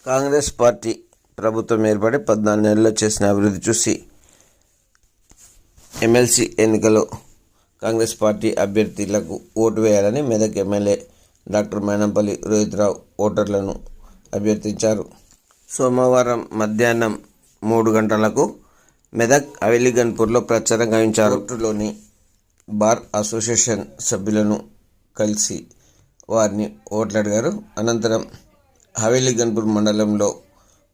Congress party ప్రభుత్వం ఏర్పడి 14 నెలల్లో చేసిన అభివృద్ధి చూసి ఎమ్మెల్సీ ఎన్నికలో కాంగ్రెస్ పార్టీ అభ్యర్థులకు ఓటు వేయాలని మెదక్ ఎమ్మెల్యే డాక్టర్ మైనంపల్లి రోహిత్రావు ఓటర్లను అభ్యర్థించారు. సోమవారం మధ్యాహ్నం 3 గంటలకు మెదక్ హవేలీగన్పూర్లో ప్రచారం గావించారు. కోర్టులోని బార్ అసోసియేషన్ సభ్యులను కలిసి వారిని ఓట్లడిగారు. అనంతరం హవేలీగన్పూర్ మండలంలో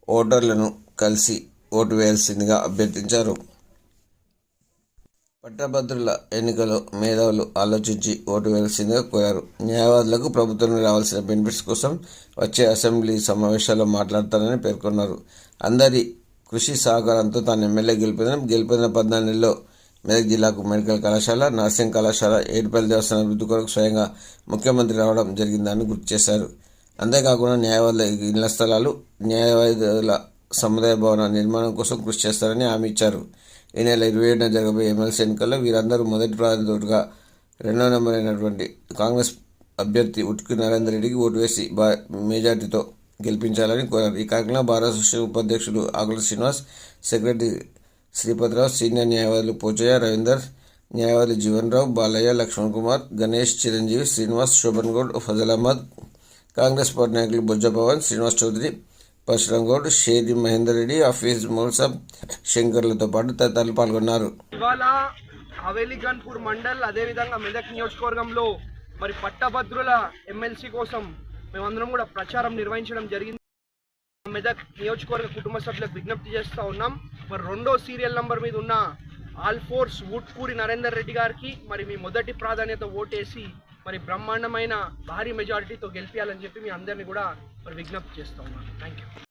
ఓటర్లను కలిసి ఓటు వేయాల్సిందిగా అభ్యర్థించారు. పట్టభద్రుల ఎన్నికలో మేధావులు ఆలోచించి ఓటు వేయాల్సిందిగా కోరారు. న్యాయవాదులకు ప్రభుత్వం రావాల్సిన బెనిఫిట్స్ కోసం వచ్చే అసెంబ్లీ సమావేశాల్లో మాట్లాడతారని పేర్కొన్నారు. అందరి కృషి సహకారంతో తాను ఎమ్మెల్యే గెలిపిన 14 నెలల్లో మెదక్ జిల్లాకు మెడికల్ కళాశాల, నర్సింగ్ కళాశాల, ఏడుపల్లి దేవస్థానం అభివృద్ధి కొరకు స్వయంగా ముఖ్యమంత్రి రావడం జరిగిందని గుర్తు చేశారు. అంతేకాకుండా న్యాయవాదుల ఇళ్ల స్థలాలు, న్యాయవాదుల సముదాయ భవన నిర్మాణం కోసం కృషి చేస్తారని హామీ ఇచ్చారు. ఈ నెల 27న జరగబోయే ఎమ్మెల్సీ ఎన్నికల్లో వీరందరూ మొదటి ప్రాధాన్యతగా 2వ నెంబర్ అయినటువంటి కాంగ్రెస్ అభ్యర్థి ఉట్కి నరేందర్ రెడ్డికి ఓటు వేసి మెజార్టీతో గెలిపించాలని కోరారు. ఈ కార్యక్రమంలో భారత అసోసియేషన్ ఉపాధ్యక్షులు ఆకుల శ్రీనివాస్, సెక్రటరీ శ్రీపతిరావు, సీనియర్ న్యాయవాదులు పోచయ్య, రవీందర్, న్యాయవాదులు జీవన్ రావు, బాలయ్య, లక్ష్మణ్ కుమార్, గణేష్, చిరంజీవి, శ్రీనివాస్, శోభన్ గౌడ్, ఫజల్ అహ్మద్, కాంగ్రెస్ పార్టీ నాయకులు బొజ్జ పవన్, శ్రీనివాస్ చౌదరి, పరశురామ్ గౌడ్, షేరి మహేందర్ రెడ్డి, హఫీజ్ మౌసాబ్, శంకర్లతో పాటు తదితరులు పాల్గొన్నారు. ఇవాళ హవేలీగన్పూర్ మండల్ అదేవిధంగా మెదక్ నియోజకవర్గంలో మరి పట్టభద్రుల ఎమ్మెల్సీ కోసం మేమందరం కూడా ప్రచారం నిర్వహించడం జరిగింది. మెదక్ నియోజకవర్గ కుటుంబ సభ్యులకు విజ్ఞప్తి చేస్తూ ఉన్నాం. మరి 2వ సీరియల్ నంబర్ మీద ఉన్న ఆల్ఫోర్స్ వుట్కూరి నరేందర్ రెడ్డి గారికి మరి మీ మొదటి ప్రాధాన్యత ఓటేసి మరి బ్రహ్మాండమైన భారీ మెజారిటీతో గెలిపించాలని చెప్పి మీ అందరినీ కూడా మరి విజ్ఞప్తి చేస్తూ ఉన్నాను. Thank you.